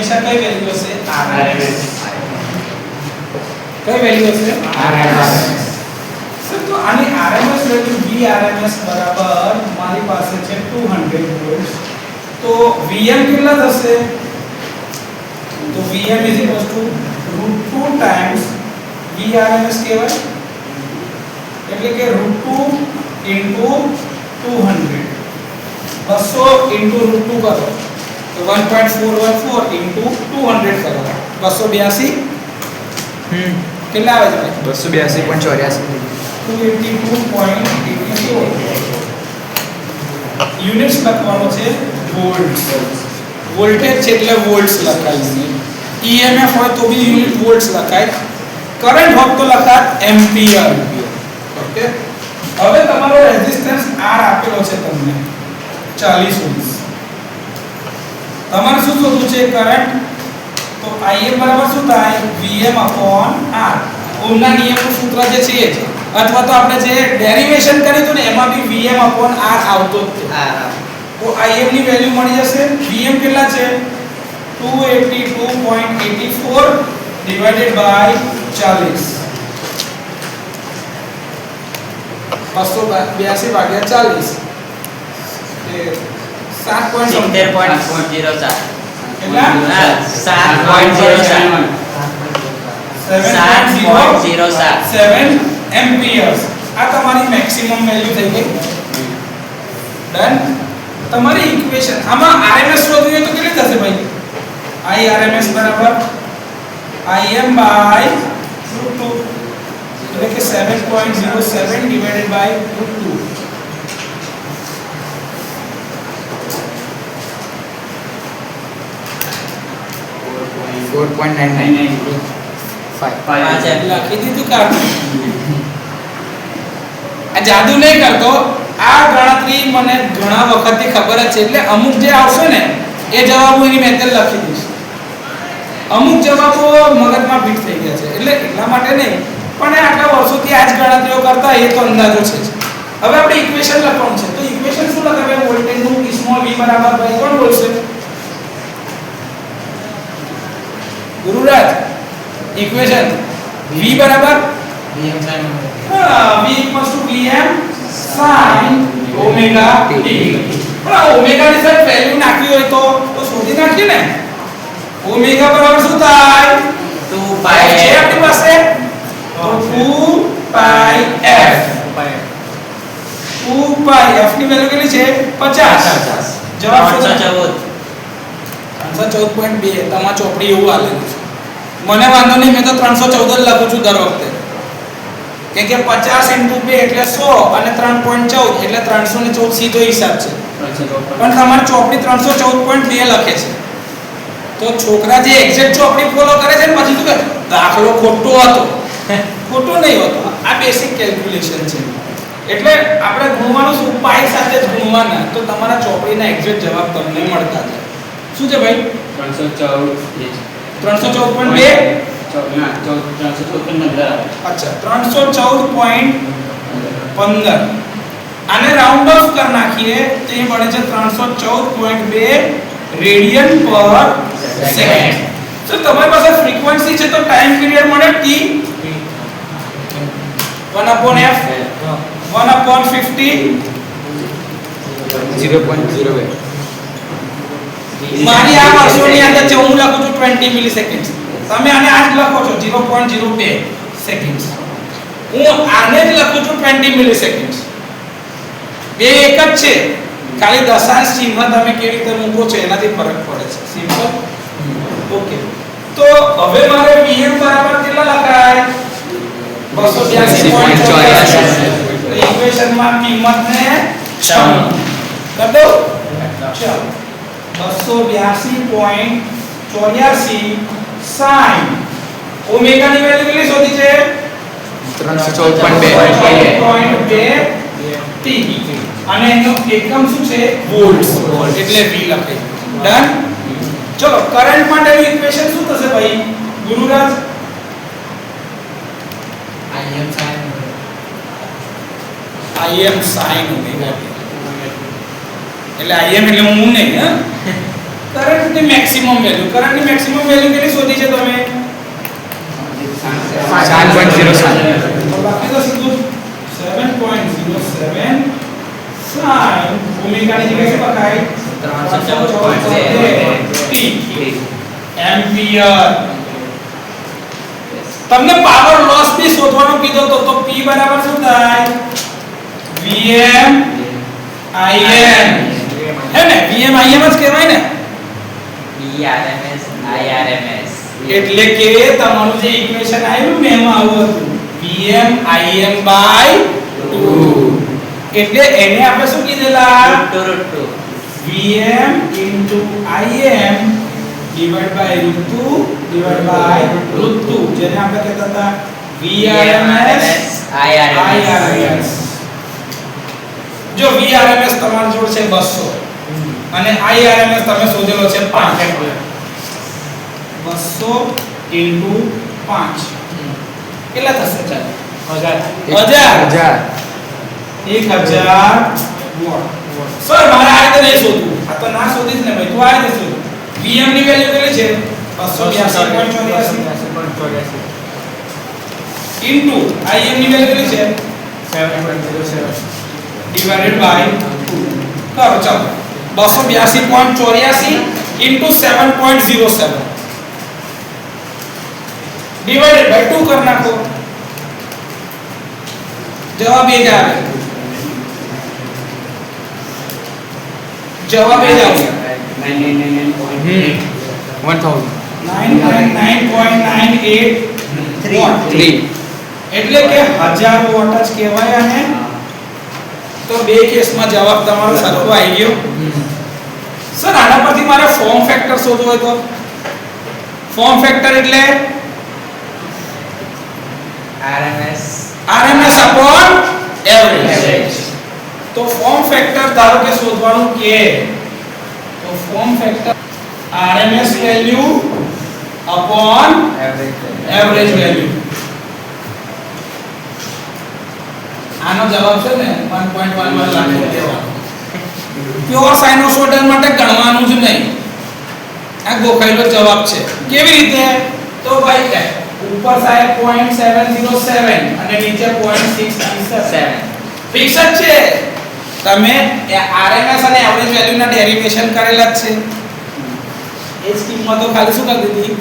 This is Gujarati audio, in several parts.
હંમેશા કઈ વેલ્યુ હશે RMS કઈ વેલ્યુ હશે RMS તો આની RMS વેલ્યુ Vrms બરાબર મારી પાસે છે 200 વોલ્ટ તો Vm કેટલા થશે તો Vm √2 ટાઈમ્સ Vrms કહેવાય એટલે કે √2 into 200 200 into √2 કરો તો 1.414 into 200 કરો 282 કેટલા આવે છે 282.84 282.84 યુનિટ્સ લખવાનો છે વોલ્ટ્સ વોલ્ટેજ છે એટલે વોલ્ટ્સ લખાય EMF હોય તો બી યુનિટ વોલ્ટ્સ લખાય કરંટ હોય તો લખાય એમ્પિયર ઓકે હવે તમારો રેઝિસ્ટન્સ R આપેલો છે તમને 40 ઓહ્મ તમારે શું શોધવું છે કરંટ તો Im બરાબર શું થાય Vm R ઓહમના નિયમનું સૂત્ર જે છે અથવા તો આપણે જે ડેરિવેશન કર્યું હતું ને એમાં બી Vm R આવતો જ છે તો Im ની વેલ્યુ મળી જશે Vm કેટલા છે 282.84 divided by 40 282 ભાગ્યા 40 એ 70.04 7.07 એમ્પિયર્સ આ તમારી મેક્સિમમ વેલ્યુ થઈ ગઈ ડન તમારી ઇક્વેશન આમાં RMS શોધવી હોય તો કેટલી થશે ભાઈ IRMS બરાબર Im by √2 એટલે કે 7.07 divided by √2 લખી દીધું કાઢ આ જાદુ નહીં કરતો આ ગણતરી મને ઘણા વખતથી ખબર જ છે એટલે અમુક જે આવશે ને એ જવાબો એની મેં તે લખી દઈશ અમુક જવાબો મગજમાં ફિટ થઈ ગયા છે એટલે એટલા માટે નહીં પણ આટલા વર્ષોથી આ જ ગણતરીઓ કરતા એ તો અંદાજો છે હવે આપણે ઇક્વેશન લખવાનું છે તો ઇક્વેશન શું લખાવે વોલ્ટેજનું સ્મોલ v બરાબર ભાઈ કોણ બોલશે ગુરુરાજ ઇક્વેશન v બરાબર v equals to Vm sin omega t પણ ઓમેગા ની સર વેલ્યુ નાખવી હોય તો શોધી નાખીએ ને ઓમેગા બરાબર શું થાય 2 છે આપણી પાસે તો 2 pi f 2 pi f ની વેલ્યુ કેટલી છે 50 જવાબ શું 314.2 તમાર ચોપડી એવું આલેલું છે મને વાંધો નહીં મેં તો 314 લખું છું દર વખતે કેમ કે 50 * 2 એટલે 100 અને 3.14 એટલે 314 સીધો હિસાબ છે પણ તમારી ચોપડી 314.2 લખે છે તો છોકરા જે એક્ઝેક્ટ ચોપડી ફોલો કરે છે ને પછી શું કહે દાખલો ખોટો હતો ખોટો નહીં હોતો આ બેસિક કેલ્ક્યુલેશન છે એટલે આપણે ગુણવાનું શું પાઈ સાથે જ ગુણવાના તો તમારા ચોપડીના એક્ઝેક્ટ જવાબ તમને મળતા જાય શું છે ભાઈ 314.2 अच्छा 314.15 આને રાઉન્ડ ઓફ કરી નાખીએ તો એ મળે છે 314.2 રેડિયન પર સેકન્ડ તો તમારી પાસે ફ્રીક્વન્સી છે તો ટાઈમ પીરિયડ મળે t 1/f 1/50 0.08 મારી આ વર્ષોની અંદર જે હું લખું છું 20 મિલીસેકન્ડ તમે આને આ જ લખો છો 0.02 સેકન્ડ્સ હું આને જ લખું છું 20 મિલીસેકન્ડ્સ બે એક જ છે ખાલી દશાંશ ચિહ્ન તમે કેવી રીતે મૂકો છો એનાથી ફરક પડે છે સિમ્પલ ઓકે તો હવે મારે Vm બરાબર કેટલા લખાય 282.84 ઇક્વેશનમાં કિંમતને 96 કર દો ચાલો 282.84 sin ઓમેગા ની વેલ્યુ કેટલી શોધી છે 314.2 t અને એનો એકમ શું છે વોલ્ટ્સ એટલે v લખે ડન ચલો કરંટ માટેનું ઇક્વેશન શું થશે ભાઈ Gururaj Im sin omega t એટલે Im એટલે હું નહીં હા કરંટની મેક્સિમમ વેલ્યુ કેટલી શોધી છે તમે 7.07 બાકી તો સીધું 7.07 sin ઓમેગાની જગ્યાએ શું લખાય 314 એમ્પિયર. તમને પાવર લોસ બી શોધવાનો કીધો તો P બરાબર શું થાય Vm Im હે ને Vm Im જ કહેવાય ને Vrms Irms એટલે કે તમારું જે ઇક્વેશન આવ્યું ને એમાં આવું હતું Vm Im/2 એટલે એને આપણે શું કીધેલા √2 Vm into Im divided by √2 જેને આપણે કહેતા હતા Vrms Irms. જો Vrms તમારો જોડ છે 200 અને Irms તમે શોધેલો છે 5 200 into 5 કેટલા થશે ચાલો 1000 વોટ. સર મારે આ રીતે નહીં શોધવું, આ તો ના શોધીશ ને ભાઈ, તું આ રીતે શોધ. Vm ની વેલ્યુ કેટલી છે 282.84 into Im ની વેલ્યુ કેટલી છે 7.07 divided by 2 કરો ચાલો 282.84 into 7.07 divided by 2 कर नाखो, जवाब ये जावे, जवाब ये जावे 999.98 એટલે કે 1000 વોટ જ કહેવાય. અને તો બે કેસમાં જવાબ તમારો સરખો આવી ગયો. સર આના પરથી મારે ફોર્મ ફેક્ટર શોધવો હોય તો ફોર્મ ફેક્ટર એટલે RMS upon average. તો ફોર્મ ફેક્ટર ધારો કે શોધવાનું કે તો form factor RMS value upon average value. આનો જવાબ છે ને 1.11 લખી દેવાનો. પ્યોર સાઇનોસોઇડલ માટે ગણવાનું જ નહીં, આ ગોખાયેલો જવાબ છે. કેવી રીતે? તો ભાઈ ઉપર સાહેબ 0.707 અને નીચે 0.637 ફિક્સ જ છે. તમે RMS અને એવરેજ વેલ્યુના ડેરિવેશન કરેલા જ છે. એ જ કિંમતો ખાલી શું કરી દીધી,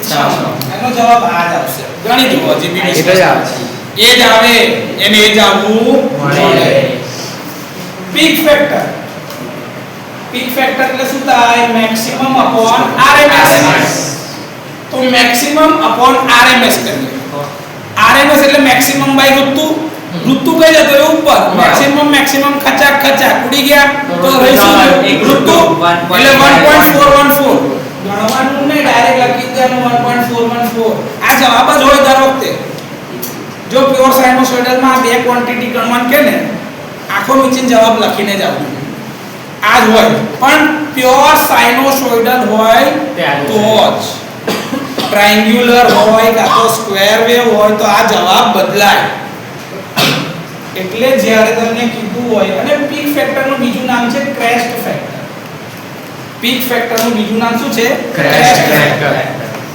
એનો જવાબ આ જ આવશે. ગણી દો હજી બી એ જ આવે એને એ જ આવવું જોઈએ. પીક ફેક્ટર એટલે શું થાય મેક્સિમમ અપોન RMS. તો મેક્સિમમ અપોન RMS કરીએ. RMS એટલે મેક્સિમમ બાય ઋતુ કઈ જતો એ ઉપર, મેક્સિમમ ખચાક ઉડી ગયા તો રહીશું ઋતુ એટલે 1.414 ગણવાનું ને ડાયરેક્ટ લખી દેવાનું 1.414. આ જવાબ જ હોય દર વખતે. જો પ્યોર સાઇનોસોઇડલ માં બે ક્વોન્ટિટી ગણવાનું કે ને આખો નીચે જવાબ લખીને જ આવવું આ જ હોય. પણ પ્યોર સાઇનોસોઇડલ હોય તો જ, ટ્રાયંગ્યુલર હોય કાં તો સ્ક્વેર વેવ હોય તો આ જવાબ બદલાય. એટલે જ્યારે તમને કીધું હોય, અને પીક ફેક્ટરનું બીજું નામ છે ક્રેસ્ટ ફેક્ટર. પીક ફેક્ટરનું બીજું નામ શું છે? Crest factor.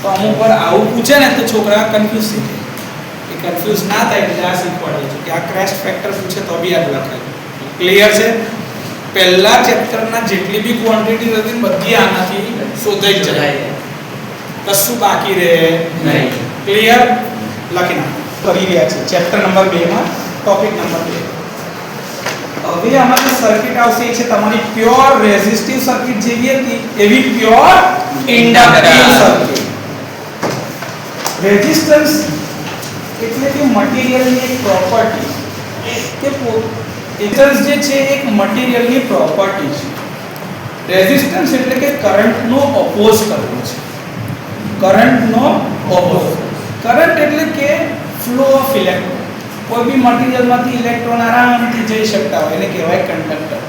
તો અમુક વાર આવું પૂછે ને તો છોકરા કન્ફ્યુઝ થઈ જાય. એ કન્ફ્યુઝ ના થાય એટલે આ શીખવાડે છે કે આ ક્રેસ્ટ ફેક્ટર પૂછે તો બી યાદ લખાય. ક્લિયર છે? પહેલા ચેપ્ટરના જેટલી બી ક્વોન્ટિટી હતી બધી આનાથી શોધાઈ જાય, કશું બાકી રહે નહીં. ક્લિયર? લખી નાખો. કરી રહ્યા છે ચેપ્ટર નંબર 2 માં ટોપિક નંબર 2. હવે અમારી સર્કિટ આવશે એ છે તમારી પ્યોર રેઝિસ્ટિવ સર્કિટ જેવી હતી એવી પ્યોર ઇન્ડક્ટિવ સર્કિટ. રેઝિસ્ટન્સ એટલે કે મટીરીયલની એક પ્રોપર્ટી કે રેઝિસ્ટન્સ જે છે એક મટીરીયલની પ્રોપર્ટી છે. રેઝિસ્ટન્સ એટલે કે કરંટનો ઓપોઝ કરવો છે. કરંટનો ઓપોઝ. કરંટ એટલે કે ફ્લો ઓફ ઇલેક્ટ્રોન. કોઈ બી મટીરીયલમાંથી ઇલેક્ટ્રોન આરામથી જઈ શકતા હોય એને કહેવાય કંડક્ટર.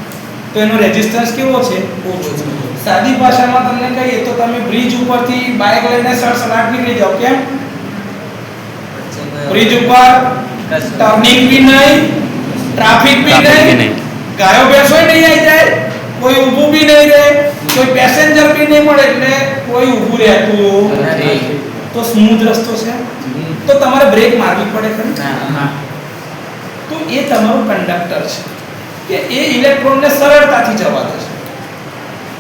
તો એનો રેઝિસ્ટન્સ કેવો છે? ઓછો છે. સાદી ભાષામાં તમને કહીએ તો તમે બ્રિજ ઉપરથી બાઇક લઈને સડસડાટ નીકળી જાઓ. કેમ? બ્રિજ ઉપર ટર્નિંગ બી નહીં, ટ્રાફિક બી નહીં, ગાયો ભેંસો નહીં આવી જાય, કોઈ ઊભું બી નહીં રહે, કોઈ પેસેન્જર બી નહીં મળે, એટલે કોઈ ઊભું રહેતું નથી. તો સ્મૂથ રસ્તો છે. તો તમારે બ્રેક મારવી પડે ખરી? ના. તો એ તમારું કંડક્ટર છે કે એ ઇલેક્ટ્રોનને સરળતાથી જવા દે છે.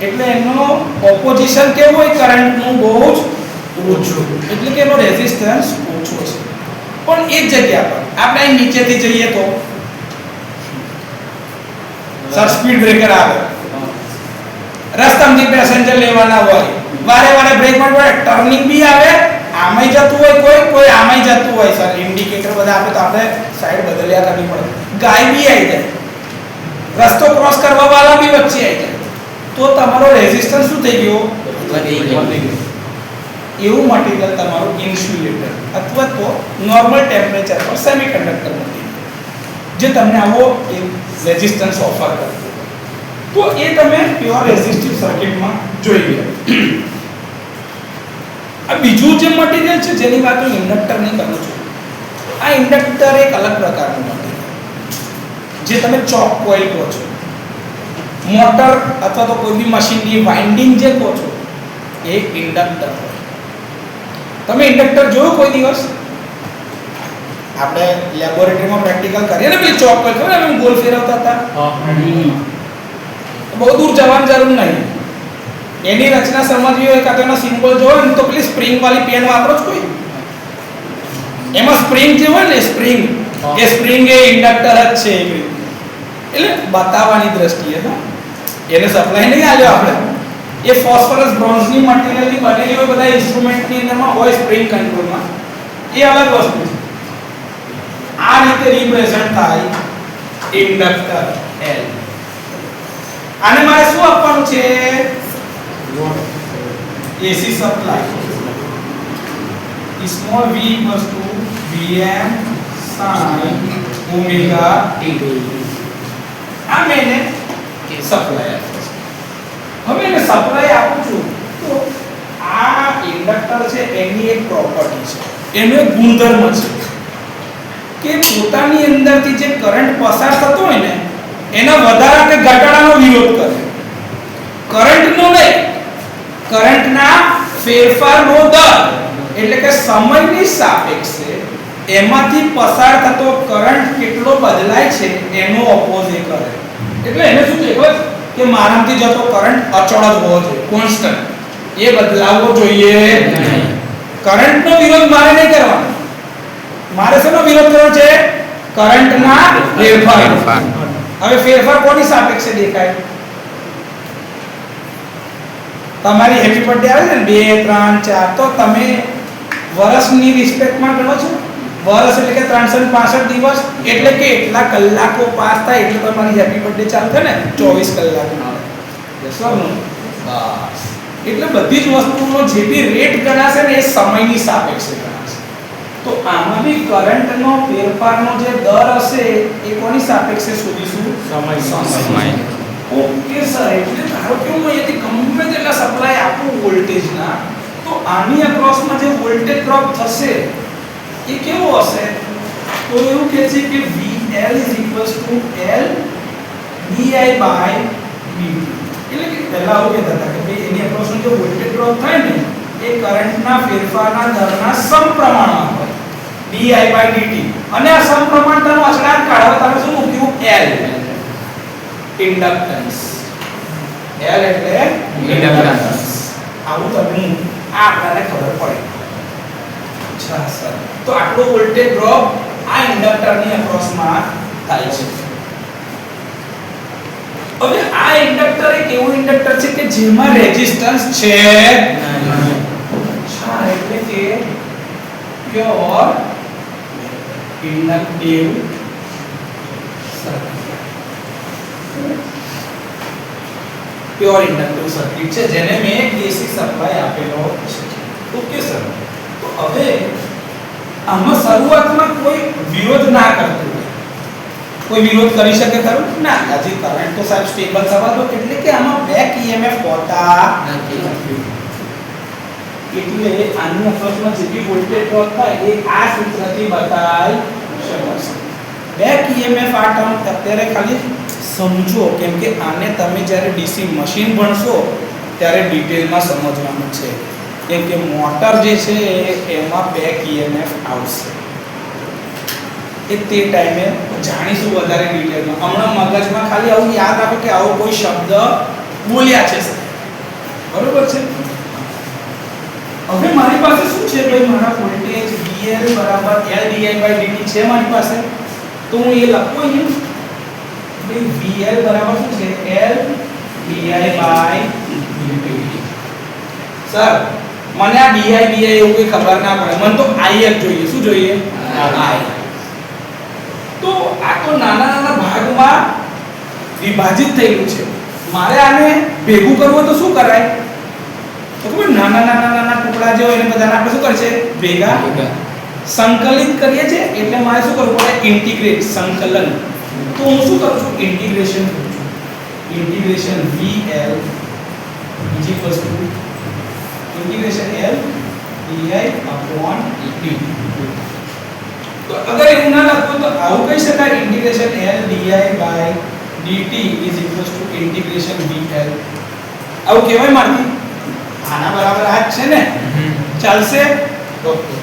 એટલે એનો ઓપોઝિશન કેવું હોય કરંટનું બહુ જ ઓછું, એટલે કે એનો રેઝિસ્ટન્સ ઓછો છે. પણ એ જ જગ્યા પર આપણે અહીં નીચેથી જઈએ તો સર સ્પીડ બ્રેકર આવે, રસ્તામાંથી પેસેન્જર લેવાના હોય, વારે વારે બ્રેક મારવું પડે, ટર્નિંગ બી આવે, આમાંય જતું હોય કોઈ આમાંય જતું હોય. સર ઇન્ડિકેટર બધા આપે તો આપણે સાઈડ બદલ્યા કરવી પડે, ગાય બી આવી જાય, રસ્તો ક્રોસ કરવા વાળા બી વચ્ચે આવી જાય, તો તમારો રેઝિસ્ટન્સ શું થઈ ગયો? વધી ગયો. એવું મટીરીયલ તમારું ઇન્સ્યુલેટર અથવા તો નોર્મલ ટેમ્પરેચર પર સેમિકન્ડક્ટર મટીરીયલ જે તમને આવો રેઝિસ્ટન્સ ઓફર કરે, તો એ તમે પ્યોર રેઝિસ્ટિવ સર્કિટમાં જોઈ ગયા. આ બીજું જે મટીરીયલ છે જેની વાત હું ઇન્ડક્ટરની કરું છું, આ ઇન્ડક્ટર એક અલગ પ્રકારનું મટીરીયલ જે તમે ચોક કોઇલ કહો છો, મોટર અથવા તો કોઈ બી મશીનની વાઇન્ડિંગ જે કહો છો એ ઇન્ડક્ટર હોય. તમે ઇન્ડક્ટર જોયું કોઈ દિવસ? આપણે લેબોરેટરીમાં પ્રેક્ટિકલ કરીએ ને, પેલી ચોક કોઇલ ખબર એમ ગોલ ફેરવતા હતા, બહુ દૂર જવાની જરૂર નહીં. એની રચના સમજવી હોય કાં તો એનો સિમ્બોલ જોવો ને તો પેલી સ્પ્રિંગ વાળી પેન વાપરો જ કોઈ, એમાં સ્પ્રિંગ જે હોય ને સ્પ્રિંગ, એ સ્પ્રિંગ એ ઇન્ડક્ટર જ છે. એટલે બતાવવાની દ્રષ્ટિએ એને સપ્લાય નહીં આલ્યો આપણે, એ ફોસ્ફરસ બ્રોન્ઝની મટીરીયલની બનેલી હોય, બધા ઇન્સ્ટ્રુમેન્ટની અંદરમાં હોય સ્પ્રિંગ કંટ્રોલમાં, એ અલગ વસ્તુ છે. આ રીતે રિપ્રેઝન્ટ થાય ઇન્ડક્ટર L. આને મારે શું આપવાનું છે? AC supply. Small v equals to Vm sin omega t. આ મેને સપ્લાય આપું છું. હવે એને સપ્લાય આપું છું તો આ ઇન્ડક્ટર છે એની એક પ્રોપર્ટી છે, એનો એક ગુણધર્મ છે કે પોતાની અંદરથી જે કરંટ પસાર થતો હોય ને એના વધારા કે ઘટાડાનો વિરોધ કરે. કરંટનો નહીં, કરંટના ફેરફારનો દર, એટલે કે સમયની સાપેક્ષે એમાંથી પસાર થતો કરંટ કેટલો બદલાય છે એનો ઓપોઝિટ કરે. એટલે એને શું કહેવાય કે મારામાંથી જતો કરંટ અચળ જ હોવો જોઈએ, કોન્સ્ટન્ટ, એ બદલાવવો જોઈએ નહીં. કરંટનો વિરોધ મારે નહીં કરવાનો, મારે શેનો વિરોધ કરવો છે? કરંટના ફેરફાર. હવે ફેરફાર કોની સાપેક્ષે દેખાય? તમારી હેપી બર્થડે આવે છે ને 2 3 4, તો તમે વર્ષની રિસ્પેક્ટમાં ગણો છો? વર્ષ એટલે કે 365 દિવસ, એટલે કે એટલા કલાકો પાસ થાય એટલે તમારી હેપી બર્થડે ચાલુ થાય ને, 24 કલાક. બસ એટલે બધી જ વસ્તુનો જે બી રેટ ગણાશે ને એ સમયની સાપેક્ષે ગણાશે. તો આમાં બી કરંટનો ફેરફારનો જે દર હશે એ કોની સાપેક્ષે શોધીશું? સમય. ઓકે સર, એટલે ધારો કે હું અહીંયાથી ગમે તેટલા સપ્લાય આપું વોલ્ટેજના, તો આની અક્રોસમાં જે વોલ્ટેજ ડ્રોપ થશે એ કેવો હશે? તો એવું કહે છે કે VL L di/dt. એટલે કે પહેલા આવું કહેતા હતા કે ભાઈ એની અક્રોસમાં જે વોલ્ટેજ ડ્રોપ થાય ને એ કરંટના ફેરફારના દરના સમપ્રમાણમાં હોય, di/dt. અને આ સમપ્રમાણતાનો અચળાંક કાઢવા તમે શું મૂક્યું? L. ઇન્ડક્ટન્સ. L એટલે ઇન્ડક્ટન્સ. આવું તમને આ આપણને ખબર પડે. અચ્છા સર, તો આટલો વોલ્ટેજ ડ્રોપ આ ઇન્ડક્ટરની અક્રોસમાં થાય છે. હવે આ ઇન્ડક્ટર એક એવું ઇન્ડક્ટર છે કે જેમાં રેઝિસ્ટન્સ છે નહીં. અચ્છા, એટલે કે pure inductive circuit. Pure inductive circuit છે જેને મેં AC સપ્લાય આપેલો છે. ઓકે સર, તો હવે આમાં શરૂઆતમાં કોઈ વિરોધ ના કરતું હોય, કોઈ વિરોધ કરી શકે ખરું? ના, હજી કરંટ તો સાહેબ સ્ટેબલ થવા દો, એટલે કે આમાં બેક EMF હોતા નથી. એટલે આની અક્રોસમાં જે બી વોલ્ટેજ ડ્રોપ થાય એ આ સૂત્રથી બતાવી શકાશે. બેક EMF આ ટર્મ અત્યારે ખાલી સમજો, કેમ કે આને તમે જ્યારે ડીસી મશીન ભણશો ત્યારે ડિટેલમાં સમજવાનું છે, કેમ કે મોટર જે છે એમાં બેક EMF આવશે, એ તે ટાઈમે જાણીશું વધારે ડિટેલમાં. હમણાં મગજમાં ખાલી આવું યાદ રાખો કે આવો કોઈ શબ્દ બોલ્યા છે, બરોબર છે. હવે મારી પાસે શું છે ભાઈ, મારા વોલ્ટેજ VL બરાબર LdI/dt છે મારી પાસે, તો હું એ લખું અહીંયા ભાઈ VL બરાબર શું છે LdI/dt. સર મને આ DI BI એવું કોઈ ખબર ના પડે, મને તો I જ જોઈએ. શું જોઈએ? I. તો આ તો નાના નાના ભાગમાં વિભાજિત થયેલું છે, મારે આને ભેગું કરવું તો શું કરાય? તો ખબર નાના નાના નાના ટુકડા જે હોય એને બધાને આપણે શું કરશે? ભેગા સંકલિત કરીએ છીએ, એટલે મારે શું કરવું પડે? ઇન્ટિગ્રેટ, સંકલન. તો હું શું કરું છું? ઇન્ટિગ્રેશન કરું છું. Integration VL integration L di/dt. તો અગર એવું ના લખો તો આવું કહી શકાય, integration L di/dt integration VL. આવું કહેવાય મારથી? આના બરાબર આ જ છે ને? ચાલશે? ઓકે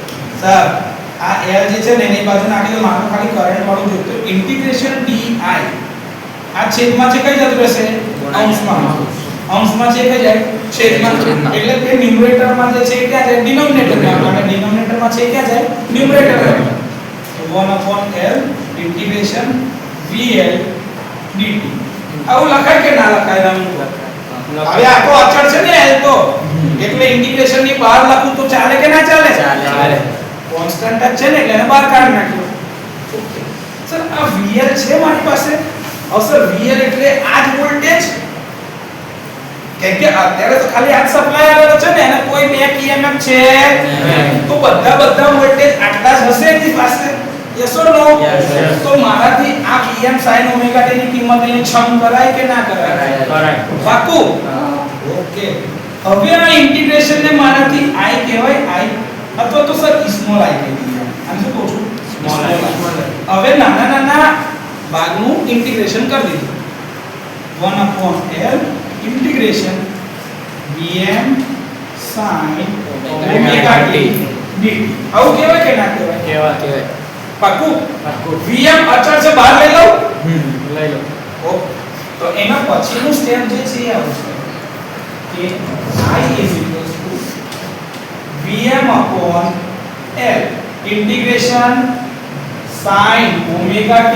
સર આ L જે છે ને એની બાજુ નાખી દો, મારો ખાલી કરંટ વાળું જોઈતો. ઇન્ટિગ્રેશન di આ છેદમાં છે, કઈ જતું રહેશે? અંશમાં. અંશમાં છે કઈ જાય? છેદમાં. એટલે કે ન્યુમરેટરમાં જે છે એ ક્યાં જાય? ડિનોમિનેટરમાં. અને ડિનોમિનેટરમાં છે ક્યાં જાય? ન્યુમરેટરમાં. તો 1/L ઇન્ટિગ્રેશન VL dt. આવું લખાય કે ના લખાય? હવે આ તો અચળ છે ને L તો, એટલે ઇન્ટિગ્રેશન ની બહાર લખું તો ચાલે કે ના ચાલે? ચાલે. કોન્સ્ટન્ટ જ છે ને એટલે એને બહાર કાઢી નાખ્યો. ઓકે સર આ VL છે મારી પાસે. હવે સર VL એટલે આ જ વોલ્ટેજ, કેમ કે અત્યારે તો ખાલી આ સપ્લાય આવેલો છે ને, એને કોઈ બેક EMF છે તો બધા વોલ્ટેજ આટલા જ હશે એની પાસે. યસ ઓર નો? તો મારાથી આ Vm sin omega t ની કિંમત અહીં છમ કરાય કે ના કરાય? કરાય. પાકું? ઓકે. હવે આ ઇન્ટિગ્રેશન ને મારાથી I કહેવાય, I અથવા તો સર સ્મોલ I કહી દઈએ. આમ શું કહું છું? Small I. હવે નાના નાના ભાગનું ઇન્ટિગ્રેશન કરી દીધું. 1/L integration Vm sin omega t dt. આવું કહેવાય કે ના કહેવાય? કહેવાય. પાકું? Vm અચળ છે, બહાર લઈ લઉં? લઈ લો. ઓકે. તો એના પછીનું સ્ટેપ જે છે એ આવશે કે I Vm/L integration sin omega t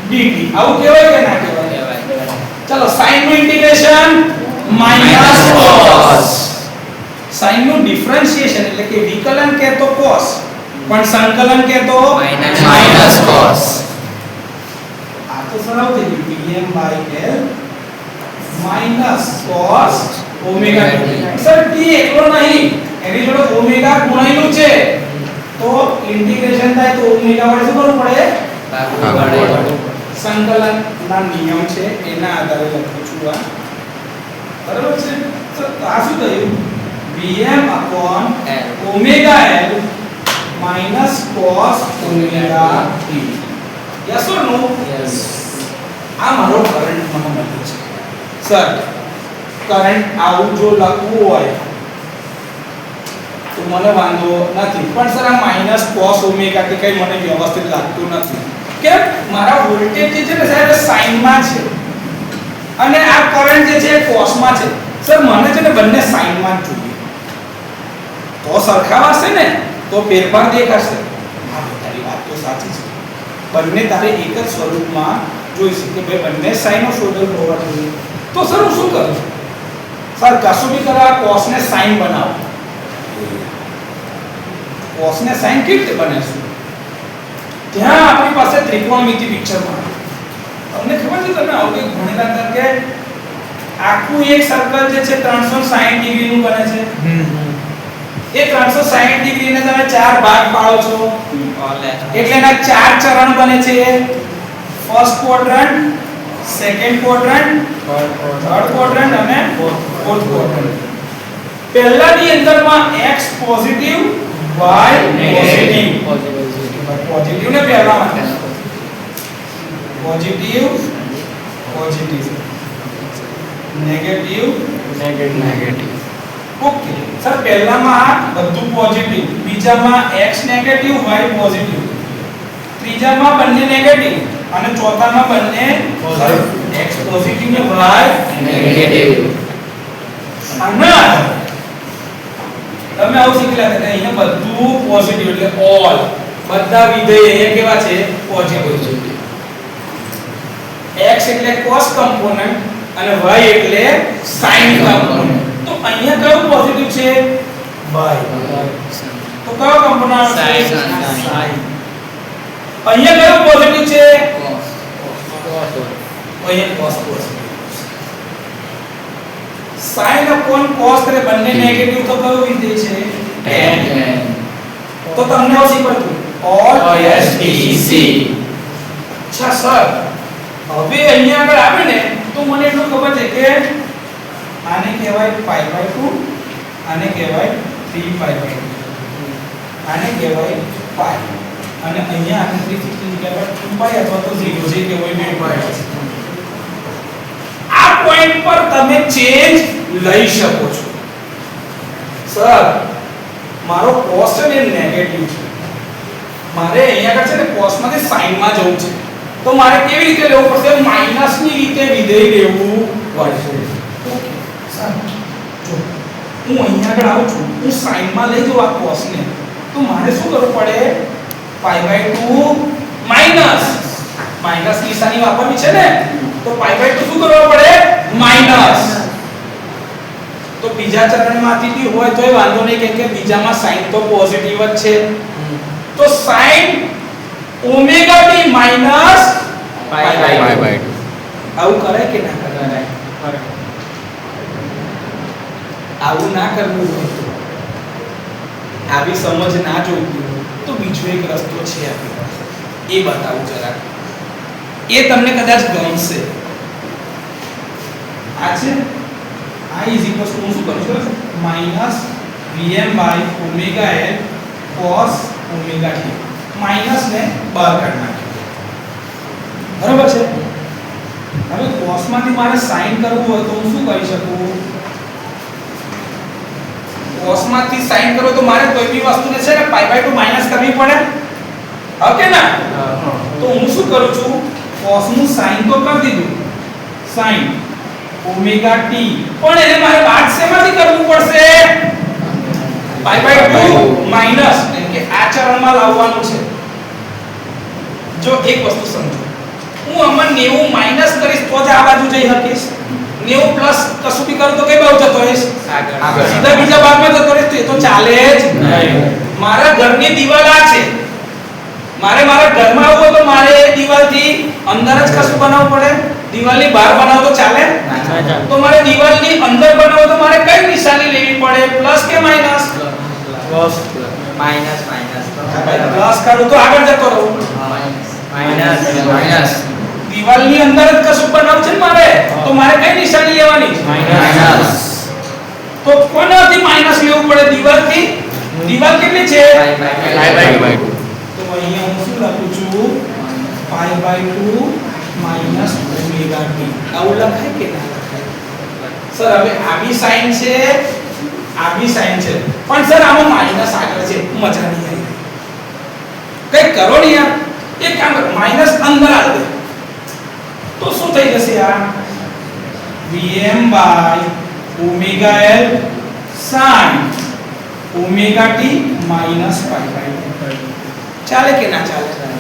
dt. આવું કહેવાય કે ના કહેવાય? ચલો sin નું ઇન્ટિગ્રેશન માઈનસ cos. sin નું ડિફરન્શિએશન એટલે કે વિકલન કે તો cos, પણ સંકલન કે તો માઈનસ cos. આ તો સરળ થઈ ગયું. Vm/L minus cos omega t. Sir t એકલો નહીં, એની જોડે ઓમેગા ગુણાયેલું છે, તો ઇન્ટિગ્રેશન થાય તો ઓમેગા વડે શું કરવું પડે? ભાગવું. સંકલન ના નિયમ છે એના આધારે લખું છું આ. બરાબર છે? તો આ શું થયું? Vm/L omega L minus cos omega t. Yes or no? Yes. આ મારો કરંટ મને મળ્યો છે. સર કરંટ આવું જો લખવું હોય તો મને વાંધો નથી, પણ સર આ માઈનસ cos omega t કઈ મને વ્યવસ્થિત લાગતું નથી. કેમ? મારા વોલ્ટેજ જે છે ને સાહેબ સાઇન માં છે અને આ કરંટ જે છે cos માં છે. સર મને છે ને બંને સાઇન માં જ જોઈએ, તો સરખાવાશે ને, તો ફેરફાર દેખાશે. હા તારી વાત તો સાચી છે, બંને તારે એક જ સ્વરૂપમાં જોઈશે કે ભાઈ બંને સાઇનો શોધેલ હોવા જોઈએ. તો સર હું શું કરું? સર કશું બી કરો, cos ને સાઇન બનાવો. cos ને સાઇન કેવી રીતે બનાવીશું? ત્યાં આપણી પાસે ત્રિકોણમિતિ પિક્ચરમાં તમને ખબર છે, તમે આવું કંઈક ભણેલા હતા કે આખું એક સર્કલ જે છે 360 ડિગ્રી નું બને છે. એ 360 ડિગ્રી ને તમે ચાર ભાગ પાડો છો એટલે એના ચાર ચરણ બને છે. First quadrant, second quadrant, third quadrant અને ફોર્થ ક્વોડ્રન્ટ. પહેલાની અંદરમાં x positive, y negative. Positive ને પહેલા માટે positive positive negative negative okay sir પહેલામાં બધું પોઝિટિવ બીજામાં x નેગેટિવ y પોઝિટિવ ત્રીજામાં બંને નેગેટિવ અને ચોથામાં બંને x પોઝિટિવ ને y નેગેટિવ આના તમે આવું શીખલા હતા કે અહીંયા બધું પોઝિટિવ એટલે ઓલ બધા વિધેય અહીંયા કેવા છે પોઝિટિવ x એટલે cos કમ્પોનન્ટ અને y એટલે sin કમ્પોનન્ટ તો અહીંયા કયું પોઝિટિવ છે y તો કયો કમ્પોનન્ટ Sin. અહીંયા કયું પોઝિટિવ છે અહીંયા cos sin upon cos એટલે બંને નેગેટિવ તો કયું વિધેય છે tan તો તમને આવું શીખવાડતું all OSTC અચ્છા સર હવે અહીંયા આગળ આવે ને તો મને એટલું ખબર છે કે આને કહેવાય π/2 આને કહેવાય 3π/2 આને કહેવાય π અને અહીંયા આને 360 કહેવાય 2π અથવા તો 0 જે કહેવાય 2π આ પોઈન્ટ પર તમે ચેન્જ લઈ શકો છો સર મારો cos છે ને નેગેટિવ છે મારે અહીંયા આગળ છે ને cos માંથી sin માં જવું છે તો મારે કેવી રીતે લેવું પડશે માઈનસ ની રીતે વિધેય લેવું પડશે ઓકે સર જો હું અહીંયા આગળ આવું છું હું sin માં લઈ જાઉં આ cos ને તો મારે શું કરવું પડે π/2 માઈનસ નિશાની વાપરવી છે ને તો π/2 શું કરવું પડે માઈનસ તો બીજા ચરણમાંથી બી હોય તોય વાંધો નહીં કેમ કે બીજામાં sin તો પોઝિટિવ જ છે તો sin ઓમેગા t માઈનસ π/2 આવું કરાય કે ના કરાય આવું ના કરવું હોય તો આવી સમજ ના જોઈતી હોય તો બીજો એક રસ્તો છે આપણી પાસે એ બતાવું જરા એ તમને કદાચ ગમશે આ છે I is equals to શું કરું છું minus Vm/ωL cos omega t minus ને બહાર કાઢી નાખ્યું બરાબર છે હવે cos માંથી મારે sin કરવું હોય તો હું શું કરી શકું cos માંથી sin કરો તો મારે કોઈ બી વસ્તુને છે ને π/2 માઈનસ કરવી પડે ઓકે ના તો હું શું કરું છું cos નું sin તો કરી દીધું sin ઓમેગા t પણ એને મારે બાદ શેમાંથી કરવું પડશે π/2 માઈનસ એટલે કે આ ચરણમાં લાવવાનું છે જો એક વસ્તુ સમજો હું આમાં 90 માઈનસ કરીશ તો જ આ બાજુ જઈ શકીશ 90 પ્લસ કશું બી કરું તો કઈ બાજુ જતો રહીશ આગળ. સીધા બીજા ભાગમાં જતો રહીશ તો એ તો ચાલે જ નહીં મારા ઘરની દીવાલ આ છે મારે મારા ઘરમાં આવવું હોય તો મારે એ દીવાલથી અંદર જ કશું બનાવવું પડે દીવાલની બહાર બનાવો તો ચાલે તો મારે દીવાલની અંદર બનાવો તો મારે કઈ નિશાની લેવી પડે પ્લસ કે માઈનસ માઈનસ પ્લસ કરું તો આગળ જતો રહું માઈનસ દીવાલની અંદર જ કશું બનાવવું છે ને મારે તો મારે કઈ નિશાની લેવાની તો કોનાથી માઈનસ લેવું પડે દીવાલથી દીવાલ કેટલી છે તો અહીંયા હું શું લખું છું π/2 માઈનસ ઓમેગા t આવું લખાય કે ના લખાય સર હવે આવી સાઈન છે આવી સાઈન છે પણ સર આમાં માઈનસ આગળ છે મજા નહીં આવી કઈ કરો ને યાર એક કામ કરો માઈનસ અંદર આલ દે તો શું થઈ જશે આ Vm/ωL sin omega t minus π/2 ચાલે કે ના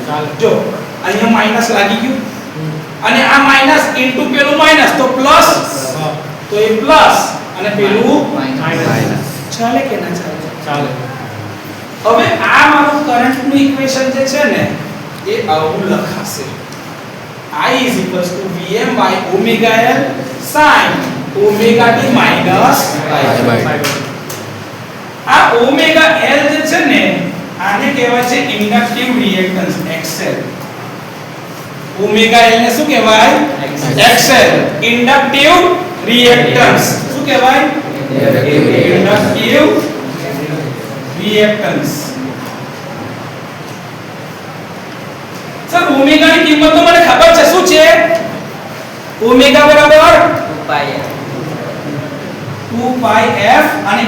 ચાલે જો અહીંયા માઈનસ લાગી ગયું અને આ માઈનસ ઇન્ટુ પેલું માઈનસ તો પ્લસ તો એ પ્લસ અને પેલું માઈનસ ચાલે કે ના ચાલે હવે આ મારું કરંટ નું ઇક્વેશન જે છે ને એ આવું લખાશે I is equals to Vm/ωL sin omega t minus આ ઓમેગા L જે છે ને આને કહેવાય છે inductive reactance XL omega L ને શું કહેવાય XL ઇન્ડક્ટિવ રિએક્ટન્સ શું કહેવાય ઇન્ડક્ટિવ રિએક્ટન્સ સર ઓમેગા ની કિંમત તો મને ખબર છે શું છે ઓમેગા બરાબર 2 pi 2 pi f અને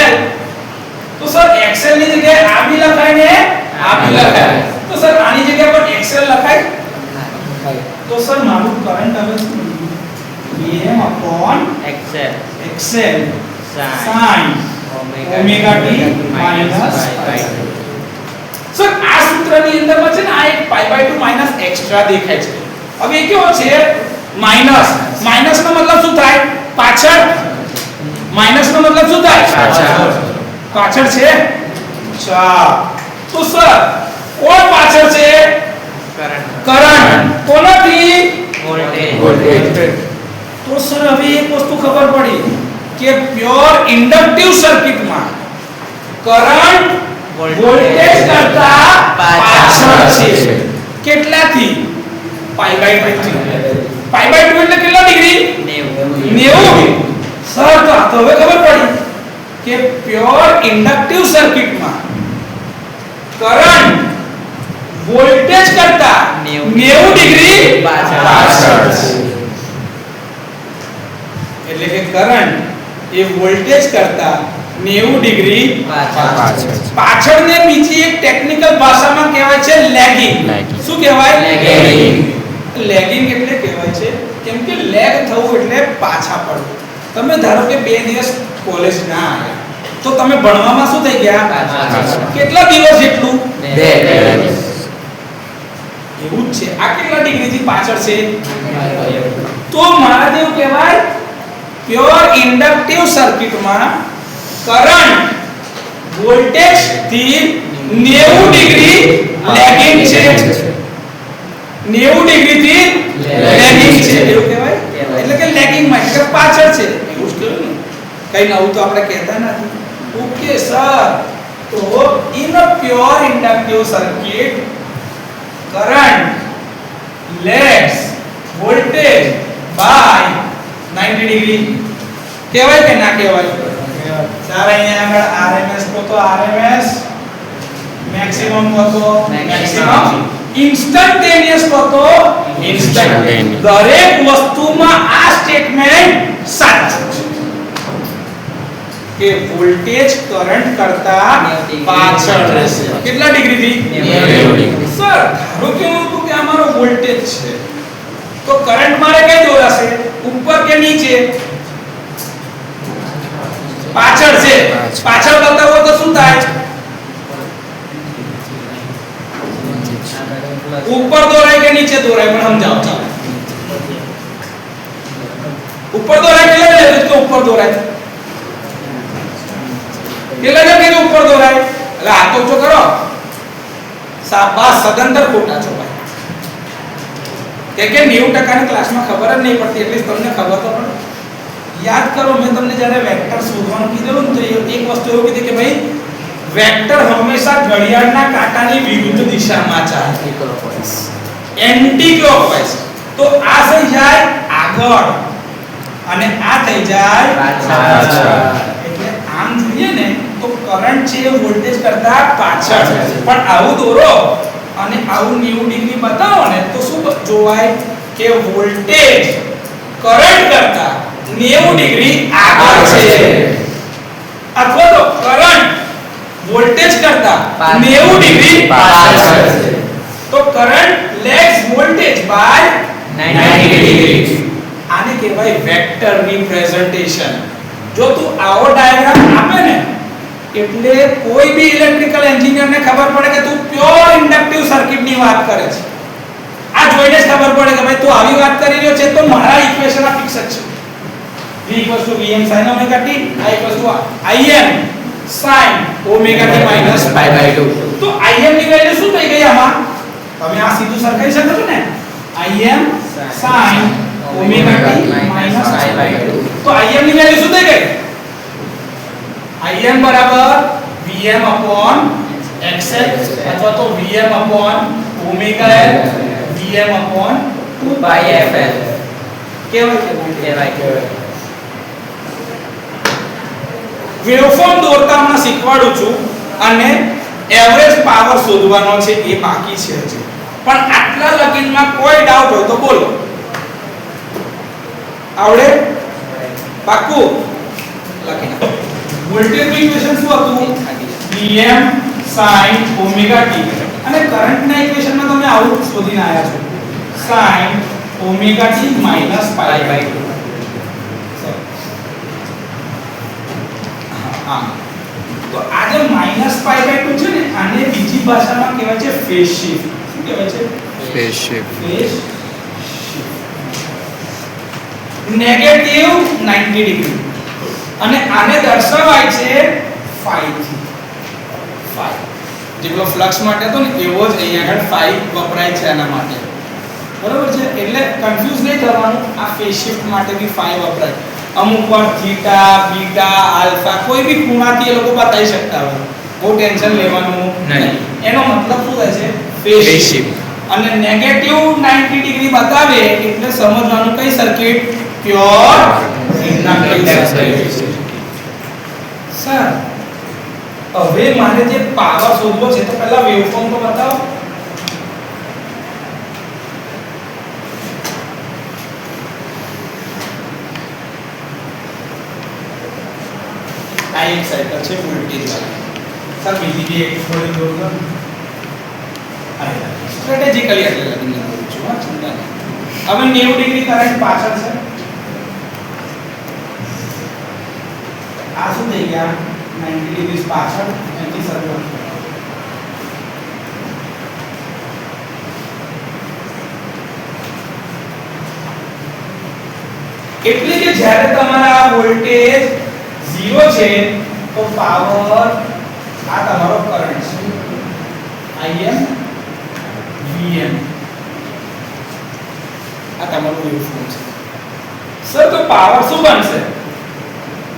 l તો સર xl ની જગ્યાએ આ બી લખાય ને આ બી લખાય તો સર આની જગ્યા પર xl લખાય તો સર મારું કરંટ હવે Vm upon xl xl sin omega t minus pi. Sir આ સૂત્રની અંદરમાં છે ને આ એક pi by 2 માઈનસ એક્સ્ટ્રા દેખાય છે. હવે એ કેવો છે માઈનસ નો મતલબ શું થાય પાછળ માઈનસ નો મતલબ શું થાય પાછળ છે અચ્છા તો સર કોણ પાછળ છે કરંટ કોનાથી voltage તો સર હવે એક વસ્તુ ખબર પડી કે પ્યોર ઇન્ડક્ટિવ સર્કિટમાં કરંટ વોલ્ટેજ કરતા પાછળ છે કેટલાથી પાઈ બાય 2 થી પાઈ બાય 2 એટલે કેટલા ડિગ્રી 90 સર તો આ તો હવે ખબર પડી કે પ્યોર ઇન્ડક્ટિવ સર્કિટમાં કરંટ વોલ્ટેજ કરતા 90 ડિગ્રી પાછળ છે એટલે કે કરંટ એ વોલ્ટેજ કરતા 90 ડિગ્રી પાછળને બીજી એક ટેકનિકલ ભાષામાં કહેવાય છે લેગિંગ શું કહેવાય લેગિંગ એટલે કહેવાય છે કેમ કે લેગ થવું એટલે પાછા પડવું તમે ધારો કે 2 દિવસ કોલેજ ના આવ્યા તો તમે ભણવામાં શું થઈ ગયા કેટલા દિવસ જેટલું 2 એવું જ છે આ કેટલા ડિગ્રીથી પાછળ છે તો મારા જેવું કહેવાય પ્યોર ઇન્ડક્ટિવ સર્કિટમાં કરંટ વોલ્ટેજ થી 90 ડિગ્રી લેગિંગ છે 90 ડિગ્રી થી લેગિંગ છે એવું કહેવાય એટલે કે લેગિંગ માં એટલે પાછળ છે એવું જ કહ્યું ને કઈ નવું તો આપણે કહેતા નથી ઓકે સર તો in a pure inductive circuit current lags voltage by 90 degree કહેવાય કે ના કહેવાય સર અહીંયા આગળ RMS તો RMS મેક્સિમમ તો મેક્સિમમ ઇન્સ્ટન્ટેનિયસ તો ઇન્સ્ટન્ટેનિયસ દરેક વસ્તુમાં આ સ્ટેટમેન્ટ સાચું છે કે વોલ્ટેજ કરંટ કરતા પાછળ રહેશે કેટલા ડિગ્રીથી 90 ડિગ્રી સર ધારો કે હું કહું કે અમારો વોલ્ટેજ છે તો કરંટ મારે કઈ દોરાશે ઉપર કે નીચે પાછળ છે પાછળ બતાવો તો શું થાય ઉપર દોરાય કે નીચે દોરાય પણ સમજાવો ચાલો ઉપર દોરાય કેટલા લેવલ કે ઉપર દોરાય કેટલા લેવલ કે ઉપર દોરાય એટલે હાથ ઊંચો કરો શાબાશ સદંતર ખોટા છો ભાઈ કે 90% ની ક્લાસમાં ખબર જ નહીં પડતી એટલે તમને ખબર તો પડે યાદ કરો મેં તમને જ્યારે વેક્ટર શોધવાનું કીધું ને તો એક વસ્તુ એવું કીધી કે ભાઈ વેક્ટર હંમેશા ઘડિયાળના કાંટાની વિરુદ્ધ દિશામાં ચાલે એન્ટી ક્લોકવાઇઝ તો આ થઈ જાય આગળ અને આ થઈ જાય પાછળ એટલે આમ જોઈએ ને તો કરંટ છે વોલ્ટેજ કરતા પાછળ પણ આવું દોરો અને આવું 90 ડિગ્રી બતાવો ને તો શું જોવાય કે વોલ્ટેજ કરંટ કરતા 90 ડિગ્રી આગળ છે અથવા તો કરંટ વોલ્ટેજ કરતા 90 ડિગ્રી પાછળ છે તો current lags voltage by 90 degree આને કહેવાય વેક્ટર રિપ્રેઝન્ટેશન જો તું આવો ડાયાગ્રામ આપે ને એટલે કોઈ બી ઇલેક્ટ્રિકલ એન્જિનિયર ને ખબર પડે કે તું પ્યોર ઇન્ડક્ટિવ સર્કિટ ની વાત કરે છે આ જોઈને જ ખબર પડે કે ભાઈ તું આવી વાત કરી રહ્યો છે તો મારા ઇક્વેશન આ ફિક્સ જ છે v Vm sin omega t I Im sin omega t minus pi by 2 તો Im ની વેલ્યુ શું થઈ ગઈ આમાં તમે આ સીધું સરખાઈ શકો છો ને Im sin omega t minus pi by 2 તો Im ની વેલ્યુ શું થઈ ગઈ Im બરાબર Vm upon xl અથવા તો Vm upon omega l Vm upon 2 pi fl કેવાય વેવફોર્મ દોરતા હું શીખવાડું છું અને એવરેજ પાવર શોધવાનો છે એ બાકી છે હજી પણ આટલા લગીનમાં કોઈ ડાઉટ હોય તો બોલો આવડે પાક્કું લખી નાખો વોલ્ટેજ નું ઇક્વેશન શું હતું Vm sin omega t અને કરંટ ના ઇક્વેશન માં તમે આવું શોધીને આયા છો sin omega t minus pi by 2 હા તો આ જે minus pi by 2 છે ને આને બીજી ભાષામાં કહેવાય છે ફેઝ શિફ્ટ શું કહેવાય છે ફેઝ શિફ્ટ નેગેટિવ 90 ડિગ્રી અને આને દર્શાવાય છે phi થી phi જેટલો ફ્લક્સ માટે હતો ને એવો જ અહીંયા આગળ phi વપરાય છે આના માટે બરોબર છે એટલે કન્ફ્યુઝ નહીં થવાનું આ ફેઝ શિફ્ટ માટે બી phi વપરાય અમુક વાર થીટા બીટા આલ્ફા કોઈ બી ખૂણાથી એ લોકો બતાવી શકતા હોય બહુ ટેન્શન લેવાનું નહીં એનો મતલબ શું થાય છે ફેઝ શિફ્ટ અને નેગેટિવ 90 ડિગ્રી બતાવે એટલે સમજવાનું કઈ circuit pure inductive circuit sir હવે મારે જે પાવર શોધવો છે તો પહેલા વેવફોર્મ તો બતાવો આ એક સાયકલ છે વોલ્ટેજ વાળી સર બીજી બી એક થોડી દૂર કરો સ્ટ્રેટેજિકલી એટલે લગીને કરું છું હા ચિંતા નહીં હવે 90 ડિગ્રી કરંટ પાછળ છે આ શું થઈ ગયા 90 ડિગ્રી પાછળ એની શરૂઆત એટલે કે જ્યારે તમારા વોલ્ટેજ 0 છે તો પાવર આ તમારો કરંટ છે Im Vm આ તમારું વેવફોર્મ છે સર તો પાવર શું બનશે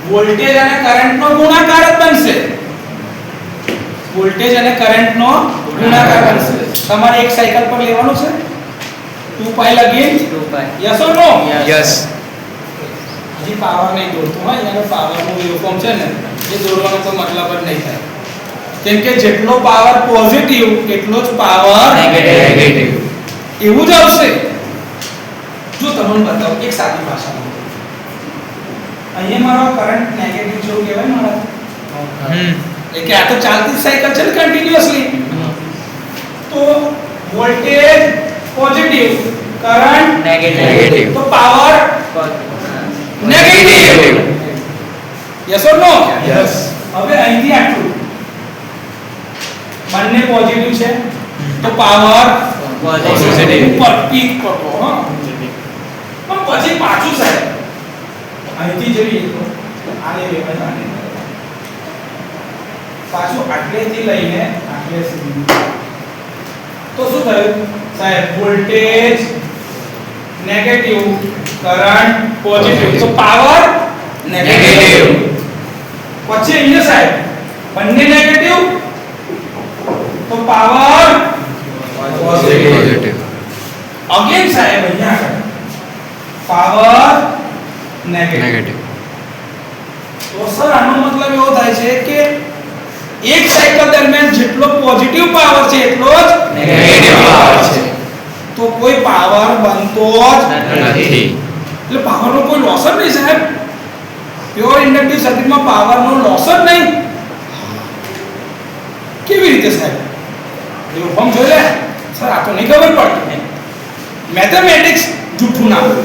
વોલ્ટેજ અને કરંટ નો ગુણાકાર જ બનશે વોલ્ટેજ અને કરંટ નો ગુણાકાર બનશે તમારે એક સાયકલ પર લેવાનું છે 2 પાઈ લગીન 2 pi yes or no yes હજી પાવર નહીં દોરતું હા યાર પાવર નું વેવફોર્મ છે ને એ દોરવાનો કોઈ મતલબ જ નહીં થાય કેમ કે જેટલો પાવર પોઝિટિવ એટલો જ પાવર નેગેટિવ એવું જ આવશે જો તમને બતાવો એક સાદી ભાષામાં અહીંયા મારો કરંટ નેગેટિવ જેવું કહેવાય મારા એટલે કે આ તો ચાલતી સાયકલ છે ને કન્ટિન્યુઅસલી તો વોલ્ટેજ પોઝિટિવ કરંટ નેગેટિવ તો power negative yes or no yes હવે અહીંથી આટલું બંને પોઝિટિવ છે તો પાવર પોઝિટિવ ઉપર પીક કરતો હા પણ પછી પાછું સાહેબ અહીંથી જોઈએ તો આને લેવા જાણે પાછું આટલેથી લઈને આટલે સુધી તો શું થયું સાહેબ વોલ્ટેજ નેગેટિવ કરંટ પોઝિટિવ તો પાવર નેગેટિવ પછી અહીંયા સાહેબ બંને નેગેટિવ તો પાવર પોઝિટિવ અગેન સાહેબ અહીંયા પાવર નેગેટિવ તો સર આનો મતલબ એવો થાય છે કે એક સાયકલ દરમિયાન જેટલો પોઝિટિવ પાવર છે એટલો જ નેગેટિવ પાવર છે તો કોઈ પાવર બનતો જ નથી એટલે પાવરનો કોઈ લોસ જ નહીં સાહેબ પ્યોર ઇન્ડક્ટિવ સર્કિટમાં પાવરનો લોસ જ નહીં કેવી રીતે સાહેબ વેવફોર્મ જોઈ લે સર આ તો નહીં ખબર પડતી મેથેમેટિક્સ જૂઠું ના બોલે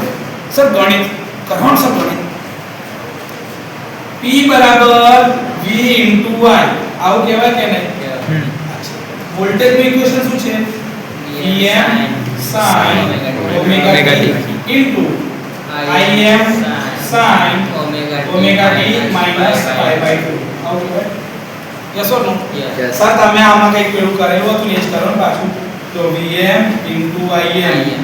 સર ગણિત કરવાનું સર ગણિત P બરાબર V into I આવું કહેવાય કે નહીં વોલ્ટેજ નું ઇક્વેશન શું છે Vm sin omega t into Im sin omega t minus pi by 2 આવું કહેવાય yes or no Yes. Sir તમે આમાં કંઈક પેલું કરેલું હતું ને એ જ કરો ને પાછું તો Vm into Im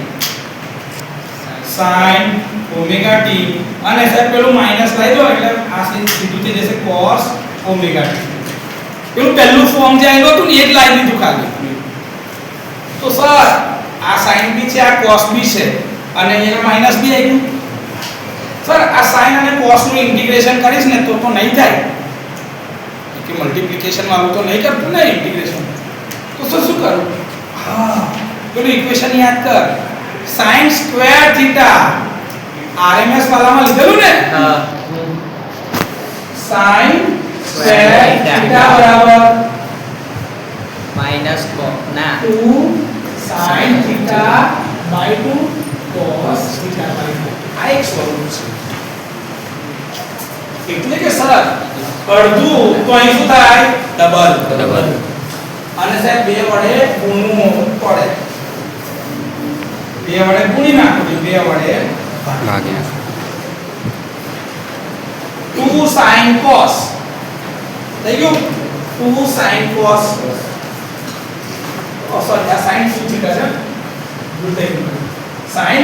sin omega t અને સાહેબ પેલું માઈનસ લઈ દો એટલે આ સીધું થઈ જશે cos omega t પેલું પહેલું ફોર્મ જે આવ્યું હતું ને એ જ લાવી દીધું ખાલી તો સર આ sin બી છે આ cos બી છે અને અહીંયા માઈનસ બી આવ્યું સર આ sin અને cos નું ઇન્ટિગ્રેશન કરીશ ને તો નહીં થાય કે મલ્ટીપ્લિકેશન માં આવું તો નહીં કરતું ને ઇન્ટિગ્રેશન તો સર શું કરું હા પેલું ઇક્વેશન યાદ કર sin સ્ક્વેર થીટા RMS વાળામાં લીધેલું ને હા sin square theta બરાબર માઈનસ ના 2 sin theta by 2 cos theta by 2 આ એક સ્વરૂપ છે એટલે કે સર અડધું તો અહીં શું થાય ડબલ અને સાહેબ બે વડે ગુણવું પડે બે વડે ગુણી નાખવું બે વડે ભાગ્યા 2 sin cos થઈ ગયું 2 sin cos સોરી આ sin 2 થીટા છે ભૂલ થઈ ગઈ sin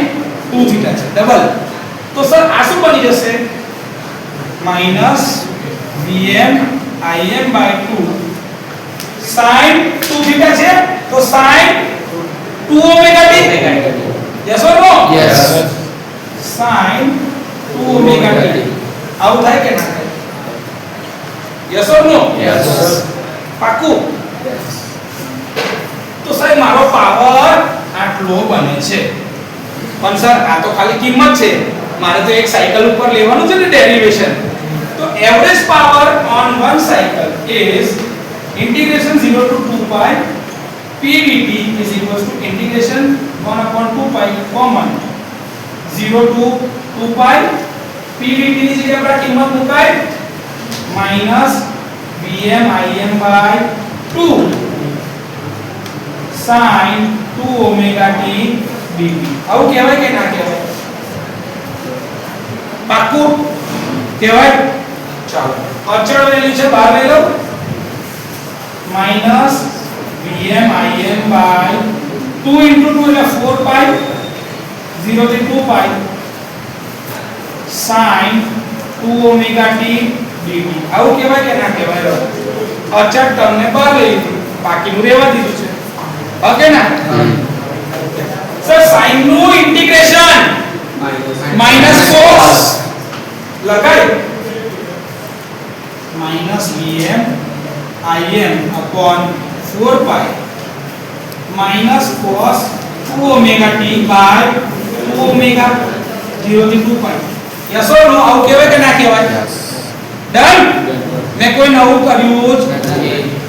2 થીટા છે ડબલ તો સર આ શું બની જશે minus vm im by 2 sin 2 theta છે તો sin 2 omega t yes or no Yes. sin 2 omega t આવું થાય કે ના થાય yes or no Yes. પાકું તો સાહેબ મારો પાવર આટલો બને છે પણ સર આ તો ખાલી કિંમત છે મારે તો એક સાયકલ ઉપર લેવાનું છે ને ડેરિવેશન તો average power on one cycle is integration 0 to 2 pi p dt is equals to integration 1 upon 2 pi common 0 to 2 pi p dt ની જગ્યાએ આપણે કિંમત મુકાય minus vm im by 2 sin 2 omega t dt આવું કહેવાય કે ના કહેવાય પાક્કું કહેવાય ચાલો અચળ વેલ્યુ છે બહાર લઈ લો minus vm im by 2 into 2 એટલે 4 pi 0 થી 2 pi sin 2 omega t dt આવું કહેવાય કે ના કહેવાય અચળ તમને બહાર લઈ લીધું બાકીનું રહેવા દીધું છે ઓકે ના સર sin નું integration minus cos લગાય minus vm im upon 4 pi minus cos 2 omega t by 2 omega 0 થી 2 pi yes or no આવું કહેવાય કે ના કહેવાય ડન મેં કોઈ નવું કર્યું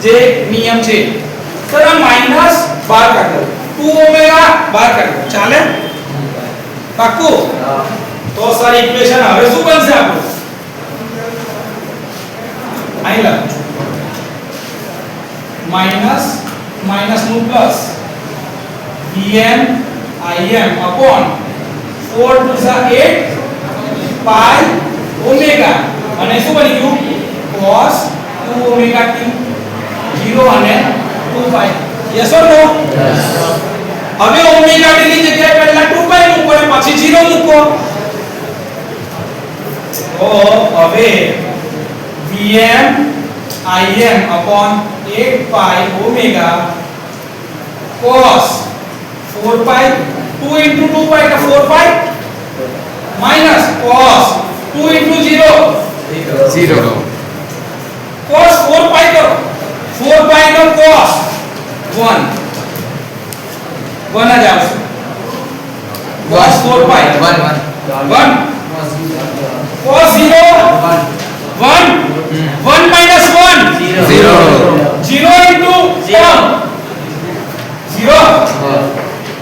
જ જે નિયમ છે સર આ માઈનસ બહાર કાઢો 2 ઓમેગા બહાર કાઢો ચાલે પાક્કું તો સર ઇક્વેશન હવે શું બનશે આપણું અહીં લખું છું માઈનસ માઈનસ નું plus vm im upon 4 to the 8 pi omega અને શું બની ગયું cos 2 omega t 0 અને 2 pi yes or no Yes. હવે ઓમેગા t ની જગ્યાએ પહેલા 2 pi મૂકો અને પછી 0 મૂકો તો હવે vm im upon 8 pi omega cos 4 pi 2 into 2 pi એટલે 4 pi minus cos 2 into 0 0 cos 4 pi करो 4 pi નો cos 1 1 જ આવશે cos 4 pi 1 cos 0 1 1 minus 1 0 0 into 0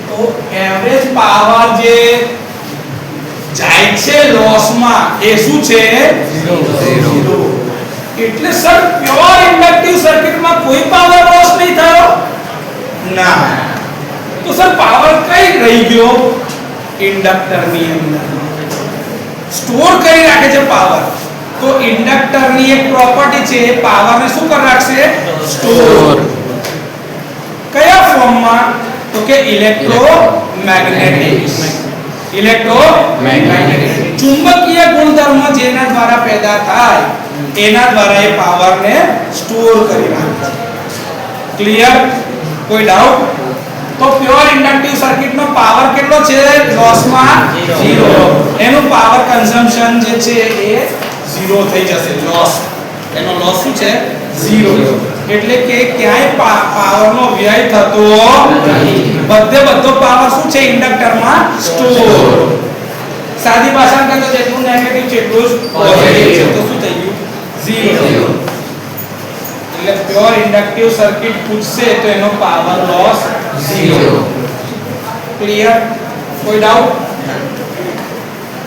તો એવરેજ પાવર જે જાય છે લોસ માં એ શું છે 0 એટલે સર પ્યોર ઇન્ડક્ટિવ સર્કિટ માં કોઈ પાવર લોસ નહીં થયો ના તો સર પાવર કઈ રહી ગયો ઇન્ડક્ટર ની અંદર સ્ટોર કરી રાખે છે પાવર તો ઇન્ડક્ટર ની એક પ્રોપર્ટી છે પાવર ને શું કરી રાખશે સ્ટોર કયા ફોર્મમાં તો કે ઇલેક્ટ્રોમેગ્નેટિક ચુંબકીય ગુણધર્મ જેના દ્વારા પેદા થાય એના દ્વારા એ પાવર ને સ્ટોર કરી રાખે છે ક્લિયર કોઈ ડાઉટ તો પ્યોર ઇન્ડક્ટિવ સર્કિટ નો પાવર કેટલો છે લોસ માં 0 એનું પાવર કન્ઝમ્પશન જે છે એ 0 થઈ જશે લોસ એનો લોસ શું છે 0 એટલે કે ક્યાંય પાવર નો વ્યય થતો નથી બધે બધો પાવર શું છે ઇન્ડક્ટર માં સ્ટોર સાદી ભાષામાં કહે તો જેટલું નેગેટિવ છે એટલું જ પોઝિટિવ છે તો શું થઈ ગયું 0 એટલે પ્યોર ઇન્ડક્ટિવ સર્કિટ પૂછશે તો એનો પાવર લોસ 0 ક્લિયર કોઈ ડાઉટ